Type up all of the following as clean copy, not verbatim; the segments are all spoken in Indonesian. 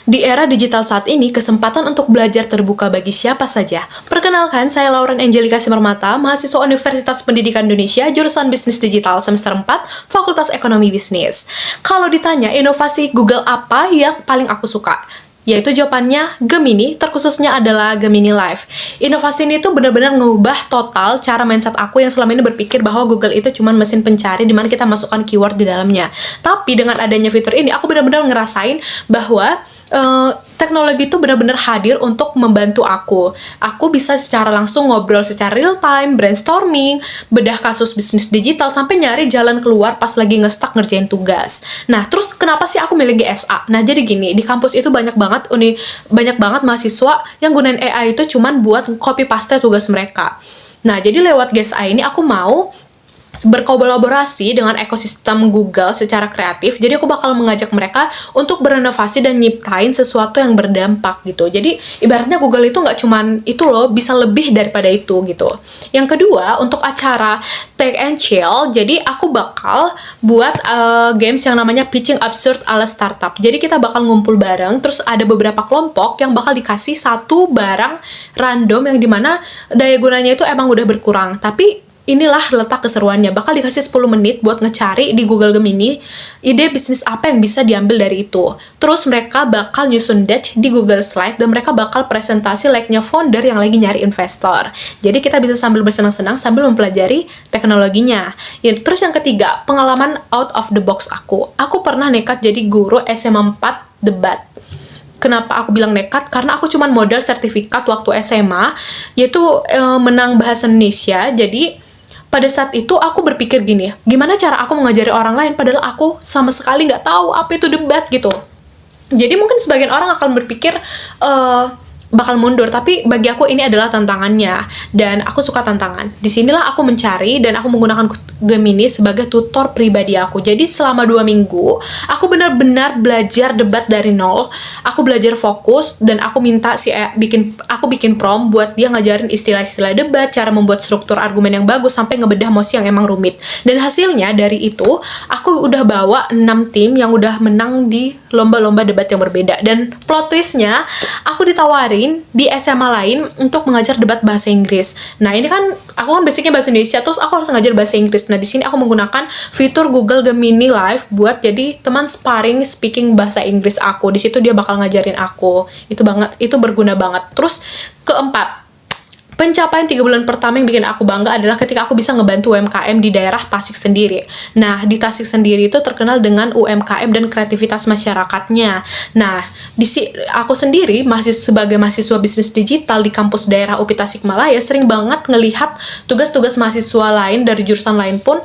Di era digital saat ini, kesempatan untuk belajar terbuka bagi siapa saja. Perkenalkan, saya Lauren Angelika Simarmata, mahasiswa Universitas Pendidikan Indonesia, jurusan Bisnis Digital semester 4, Fakultas Ekonomi Bisnis. Kalau ditanya inovasi Google apa yang paling aku suka? Yaitu jawabannya Gemini, terkhususnya adalah Gemini Live. Inovasi ini tuh benar-benar ngubah total cara mindset aku yang selama ini berpikir bahwa Google itu cuma mesin pencari di mana kita masukkan keyword di dalamnya. Tapi dengan adanya fitur ini, aku benar-benar ngerasain bahwa teknologi itu benar-benar hadir untuk membantu aku. Aku bisa secara langsung ngobrol secara real time, brainstorming, bedah kasus bisnis digital, sampai nyari jalan keluar pas lagi nge-stuck ngerjain tugas. Nah, terus kenapa sih aku milih GSA? Nah, jadi gini, di kampus itu banyak banget mahasiswa yang gunain AI itu cuman buat copy paste tugas mereka. Nah, jadi lewat GSA ini aku mau berkolaborasi dengan ekosistem Google secara kreatif. Jadi aku bakal mengajak mereka untuk berinovasi dan nyiptain sesuatu yang berdampak gitu. Jadi ibaratnya Google itu nggak cuman itu loh, bisa lebih daripada itu gitu. Yang kedua, untuk acara Take and Chill, jadi aku bakal buat games yang namanya Pitching Absurd ala startup. Jadi kita bakal ngumpul bareng, terus ada beberapa kelompok yang bakal dikasih satu barang random yang dimana daya gunanya itu emang udah berkurang, tapi inilah letak keseruannya. Bakal dikasih 10 menit buat ngecari di Google Gemini ide bisnis apa yang bisa diambil dari itu. Terus mereka bakal nyusun deck di Google Slide dan mereka bakal presentasi like-nya founder yang lagi nyari investor. Jadi kita bisa sambil bersenang-senang sambil mempelajari teknologinya. Ya, terus yang ketiga, pengalaman out of the box aku. Aku pernah nekat jadi guru SMA 4 debat. Kenapa aku bilang nekat? Karena aku cuman modal sertifikat waktu SMA, yaitu menang bahasa Indonesia. Jadi pada saat itu aku berpikir gini, gimana cara aku mengajari orang lain padahal aku sama sekali nggak tahu apa itu debat gitu. Jadi mungkin sebagian orang akan berpikir bakal mundur, tapi bagi aku ini adalah tantangannya dan aku suka tantangan. Disinilah aku mencari dan aku menggunakan Gemini sebagai tutor pribadi aku. Jadi selama 2 minggu aku benar-benar belajar debat dari nol. Aku belajar fokus dan aku minta bikin prompt buat dia ngajarin istilah-istilah debat, cara membuat struktur argumen yang bagus sampai ngebedah mosi yang emang rumit. Dan hasilnya dari itu aku udah bawa 6 tim yang udah menang di lomba-lomba debat yang berbeda. Dan plot twistnya, aku ditawarin di SMA lain untuk mengajar debat bahasa Inggris. Nah, ini kan aku kan basicnya bahasa Indonesia, terus aku harus ngajar bahasa Inggris. Nah, di sini aku menggunakan fitur Google Gemini Live buat jadi teman sparring speaking bahasa Inggris aku. Di situ dia bakal ngajarin aku. Itu berguna banget. Terus keempat, pencapaian 3 bulan pertama yang bikin aku bangga adalah ketika aku bisa ngebantu UMKM di daerah Tasik sendiri. Nah, di Tasik sendiri itu terkenal dengan UMKM dan kreativitas masyarakatnya. Nah, aku sendiri sebagai mahasiswa bisnis digital di kampus daerah UPI Tasikmalaya sering banget ngelihat tugas-tugas mahasiswa lain dari jurusan lain pun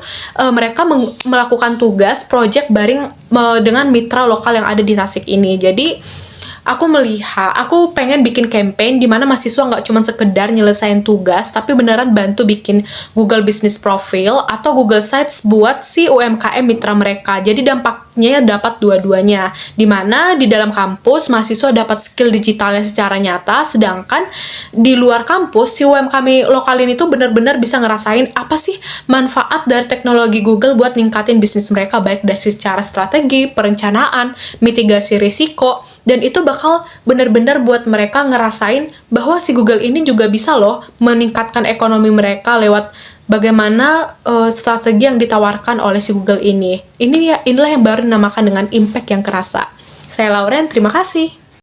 mereka melakukan tugas project bareng dengan mitra lokal yang ada di Tasik ini. Jadi aku pengen bikin campaign di mana mahasiswa nggak cuma sekedar nyelesain tugas, tapi beneran bantu bikin Google Business Profile atau Google Sites buat si UMKM mitra mereka. Jadi dampaknya dapat dua-duanya, di mana di dalam kampus mahasiswa dapat skill digitalnya secara nyata, sedangkan di luar kampus si UMKM lokal ini tuh bener-bener bisa ngerasain apa sih manfaat dari teknologi Google buat ningkatin bisnis mereka, baik dari secara strategi, perencanaan, mitigasi risiko. Dan itu bakal benar-benar buat mereka ngerasain bahwa si Google ini juga bisa loh meningkatkan ekonomi mereka lewat bagaimana strategi yang ditawarkan oleh si Google ini. Inilah yang baru dinamakan dengan impact yang kerasa. Saya Lauren, terima kasih.